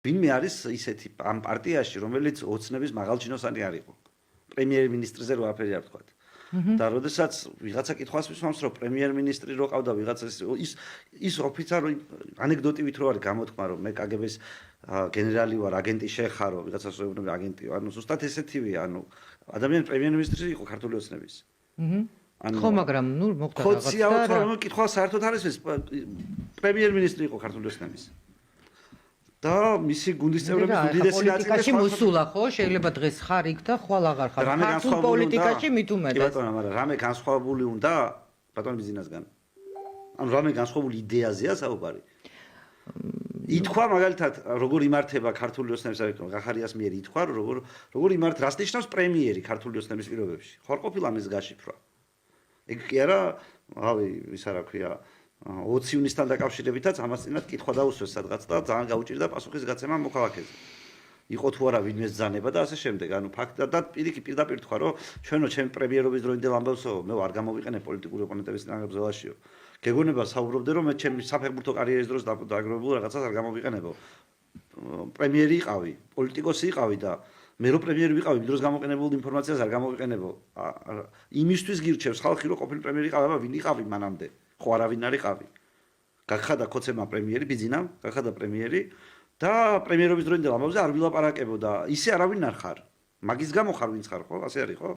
ვინმე არის ისეთი ამ პარტიაში, რომელიც ოცნების მაღალჩინოსანი არ იყო. პრემიერ-მინისტრზე რო აფერი არ თქვა. და როდესაც ვიღაცა კითხვას მისვამს, რომ პრემიერ-მინისტრი რო ყავდა ვიღაცა ის ოფიცარი ანეკდოტივით რო არის გამოთქმა, რომ მე კგბ-ს გენერალი ვარ, აგენტი შეხარო, ვიღაცას ეუბნება აგენტი ვარ, ანუ ზუსტად ესეთივეა, ანუ ადამიანი პრემიერ-მინისტრი იყო ქართული ოცნების. ხო, მაგრამ ნუ მოხდა რაღაცა. ხოციაო თორემ კითხვა საერთოდ არის ეს პრემიერ-მინისტრი იყო ქართული ოცნების. და მისი გუნდის წევრები უდიდესი ნაწილი პოლიტიკაში მოსულა ხო? შეიძლება დღეს ხარ იქ და ხვალ აღარ ხარ. ქართულ პოლიტიკაში მით უმეტეს. კი ბატონო, მაგრამ რამე განსხვავებული უნდა ბატონო ბიზნესგან. ანუ რამე განსხვავებული იდეაზეა საუბარი. ითქვა მაგალითად როგორ იმართება ქართული ოცნების გახარიას მიერ ითქვა როგორ იმართ რას ნიშნავს პრემიერი ქართული ოცნების პირობებში. ხო არ ყოფილა მის გაშიფრვა. ეგ კი არა, რავი, ისა რა ქვია 20 ივნისთან დაკავშირებითაც ამას წინათ კითხვა დაუსვეს სადღაც და ძალიან გაუჭირდა პასუხის გაცემა მოქალაქეზე. იყო თუ არა ვინმეს ბრძანება და ასე შემდეგ. ანუ ფაქტად და პირდაპირ თქვა რომ ჩვენო ჩემი პრემიერობის დროინდელ ამბავსო მე არ გამოვიყენე პოლიტიკური ოპონენტების წინააღმდეგ ბრძოლაშიო. გეგონება საუბრობდე რომ მე ჩემი საფეხბურთო კარიერის დროს დაგროვებულ რაღაცას არ გამოვიყენებო. პრემიერი იყავი, პოლიტიკოსი იყავი და მე რო პრემიერი ვიყავი, იმ დროს გამოყენებულ ინფორმაციას არ გამოვიყენებო. იმისთვის გირჩევს ხალხი რომ ყოფილი პრემიერი იყავი, ვინ იყავი მანამდე. ხო არავინ არ იყავი. გაგხადა ქოცემა პრემიერი ბიძინამ, გაგხადა პრემიერი და პრემიერობის დროინდელ ამბავზე არ ვილაპარაკებო და ისე არავინ არ ხარ. მაგის გამო ხარ ვინც ხარ ხო? ასე არის ხო?